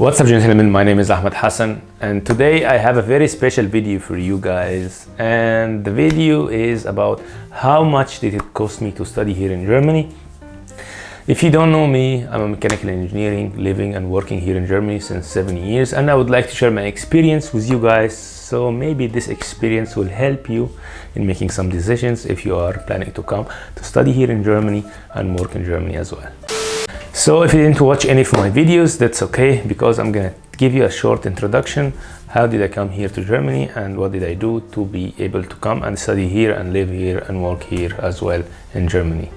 What's up, gentlemen? My name is Ahmed Hassan, and today I have a very special video for you guys. And the video is about how much did it cost me to study here in Germany. If you don't know me, I'm a mechanical engineering, living and working here in Germany since 7 years, and I would like to share my experience with you guys. So maybe this experience will help you in making some decisions if you are planning to come to study here in Germany and work in Germany as well. So if you didn't watch any of my videos, that's okay, because I'm gonna give you a short introduction. How did I come here to Germany and what did I do to be able to come and study here and live here and work here as well in Germany.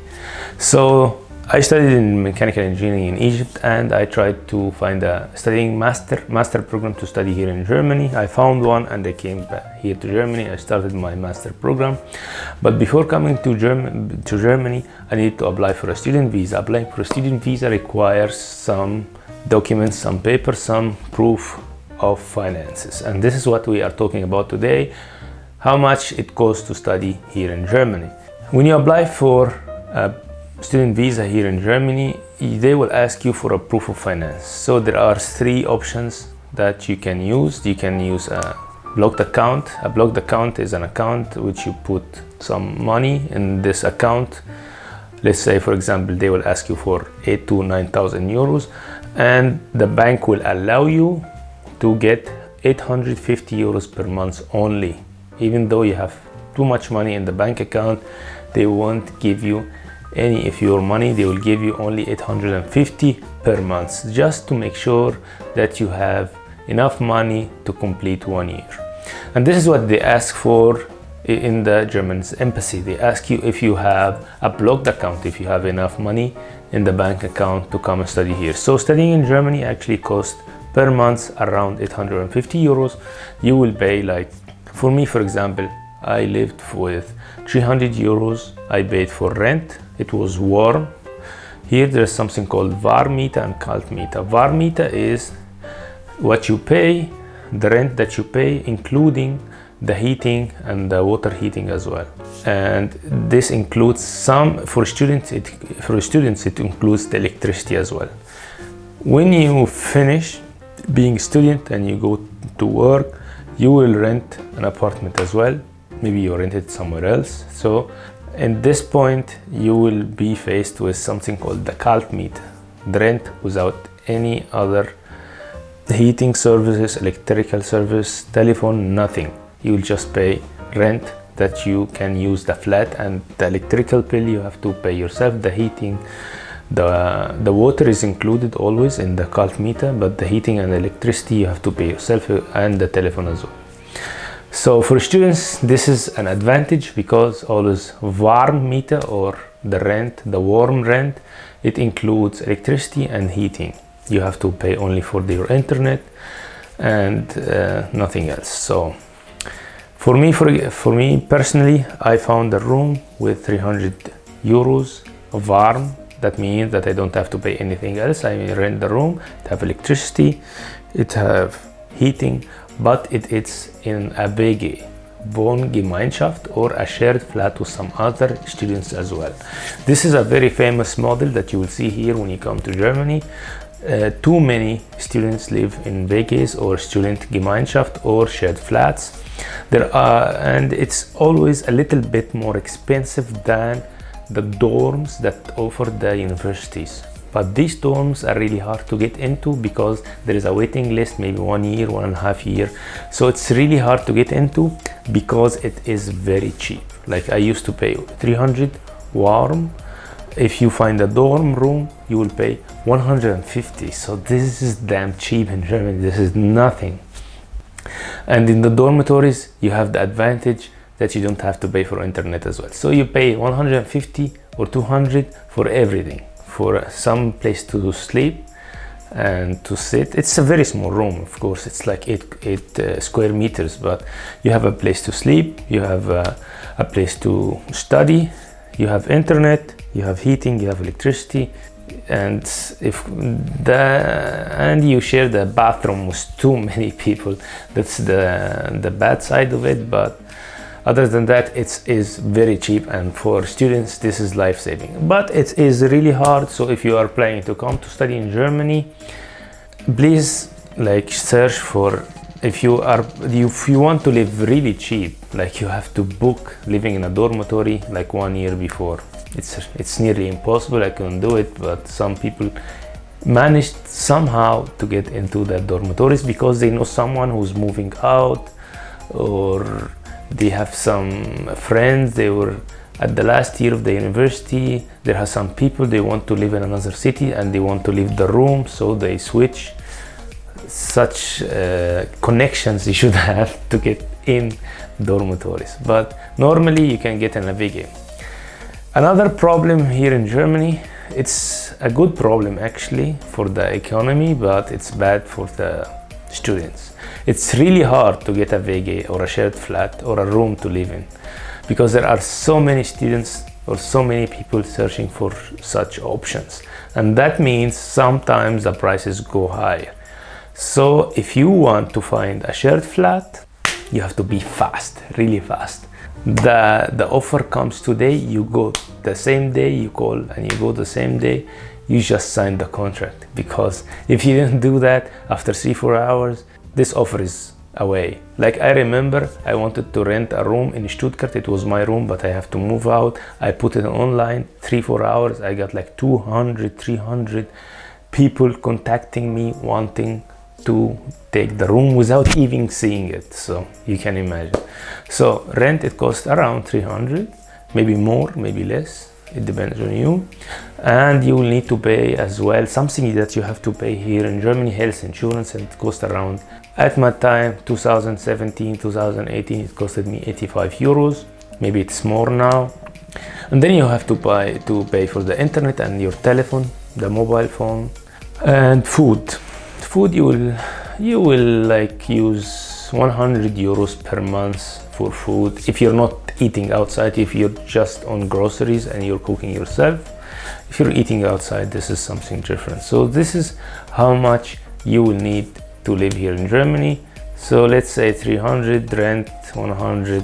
So I studied in mechanical engineering in Egypt, and I tried to find a studying master program to study here in Germany. I found one and I came back here to Germany. I started my master program, but before coming to Germany, I needed to apply for a student visa. Applying for a student visa requires some documents, some papers, some proof of finances, and this is what we are talking about today: how much it costs to study here in Germany. When you apply for a student visa here in Germany, they will ask you for a proof of finance. So there are three options that you can use. You can use a blocked account. A blocked account is an account which you put some money in this account. Let's say, for example, they will ask you for 8,000 to 9,000 euros, and the bank will allow you to get 850 euros per month only. Even though you have too much money in the bank account, they won't give you any of your money. They will give you only 850 per month, just to make sure that you have enough money to complete 1 year. And this is what they ask for in the German embassy. They ask you if you have a blocked account, if you have enough money in the bank account to come and study here. So studying in Germany actually costs per month around 850 euros. You will pay, like for me, for example, I lived with 300 euros. I paid for rent. It was warm. Here there's something called Warmmiete and Kaltmiete. Warmmiete is what you pay, the rent that you pay, including the heating and the water heating as well. And this includes some, for students it includes the electricity as well. When you finish being a student and you go to work, you will rent an apartment as well. Maybe you rent it somewhere else. So at this point, you will be faced with something called the Kaltmiete, the rent without any other heating services, electrical service, telephone, nothing. You will just pay rent that you can use the flat, and the electrical bill you have to pay yourself. The heating, the water is included always in the Kaltmiete, but the heating and electricity you have to pay yourself, and the telephone as well. So for students, this is an advantage, because always Warmmiete, or the rent, the warm rent, it includes electricity and heating. You have to pay only for your internet and nothing else. So for me personally, I found a room with 300 euros warm. That means that I don't have to pay anything else. I rent the room, it have electricity, it have heating, but it's in a WG, Wohngemeinschaft, or a shared flat with some other students as well. This is a very famous model that you will see here when you come to Germany. Too many students live in WGs, or student Gemeinschaft, or shared flats. And it's always a little bit more expensive than the dorms that offer the universities. But these dorms are really hard to get into, because there is a waiting list, maybe 1 year, 1.5 years. So it's really hard to get into, because it is very cheap. Like I used to pay 300 warm. If you find a dorm room, you will pay 150. So this is damn cheap in Germany. This is nothing. And in the dormitories, you have the advantage that you don't have to pay for internet as well. So you pay 150 or 200 for everything. For some place to sleep and to sit. It's a very small room, of course. It's like 8 square meters, but you have a place to sleep, you have a place to study, you have internet, you have heating, you have electricity, and you share the bathroom with too many people. That's the bad side of it, but Other than that, it is very cheap, and for students this is life-saving. But it is really hard, so if you are planning to come to study in Germany, please like search for, if you want to live really cheap, like you have to book living in a dormitory like 1 year before. It's nearly impossible. I couldn't do it, but some people managed somehow to get into the dormitories because they know someone who's moving out, or they have some friends, they were at the last year of the university, there are some people they want to live in another city and they want to leave the room, so they switch. Such connections you should have to get in dormitories, but normally you can get in a VG. Another problem here in Germany, it's a good problem actually for the economy, but it's bad for the students. It's really hard to get a VG or a shared flat or a room to live in, because there are so many students or so many people searching for such options, and that means sometimes the prices go higher. So if you want to find a shared flat, you have to be fast, really fast. The offer comes today, you go the same day, you call and you go the same day, you just sign the contract, because if you didn't do that after 3-4 hours, this offer is away. Like I remember I wanted to rent a room in Stuttgart, it was my room, but I have to move out. I put it online, 3-4 hours, I got like 200-300 people contacting me wanting to take the room without even seeing it, so you can imagine. So rent, it costs around 300, maybe more, maybe less, it depends on you. And you will need to pay as well something that you have to pay here in Germany, health insurance, and it costs around, at my time 2017 2018, it costed me 85 euros, maybe it's more now. And then you have to pay for the internet and your telephone, the mobile phone, and food. You will like use 100 euros per month for food if you're not eating outside. If you're just on groceries and you're cooking yourself, if you're eating outside, this is something different. So this is how much you will need to live here in Germany. So let's say 300 rent, 100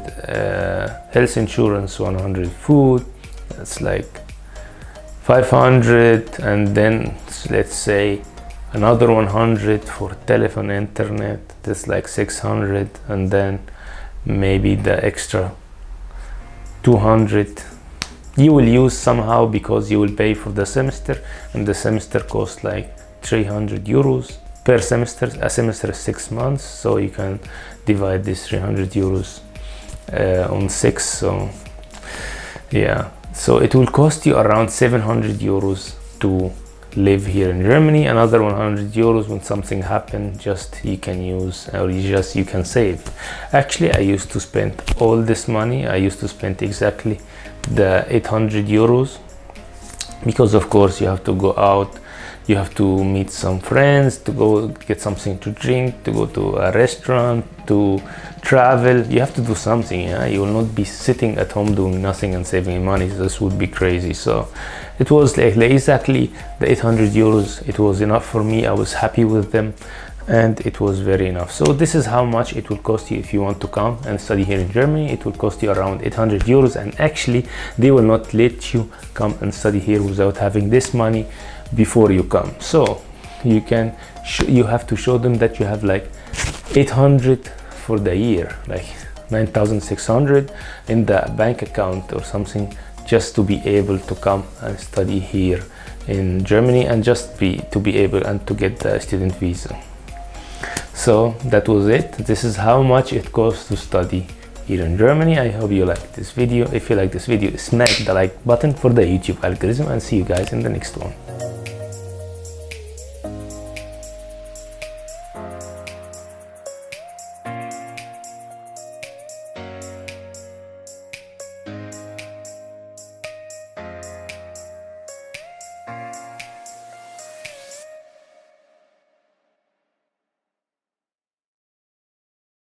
health insurance, 100 food, that's like 500, and then let's say another 100 for telephone, internet, that's like 600, and then maybe the extra 200 you will use somehow, because you will pay for the semester, and the semester costs like 300 euros per semester. A semester is 6 months, so you can divide this 300 euros on 6, so yeah, so it will cost you around 700 euros to live here in Germany. Another 100 euros when something happens, just you can use, or you can save. Actually, I used to spend all this money. I used to spend exactly the 800 euros, because of course you have to go out, you have to meet some friends, to go get something to drink, to go to a restaurant, to travel. You have to do something, yeah? You will not be sitting at home doing nothing and saving money. This would be crazy. So it was like exactly the 800 euros. It was enough for me. I was happy with them, and it was very enough. So this is how much it will cost you if you want to come and study here in Germany. It will cost you around 800 euros, and actually they will not let you come and study here without having this money before you come. So you have to show them that you have like 800 for the year, like 9,600 in the bank account or something, just to be able to come and study here in Germany, and just to be able and to get the student visa. So that was it. This is how much it costs to study here in Germany. I hope you liked this video. If you like this video, smack the like button for the YouTube algorithm, and see you guys in the next one.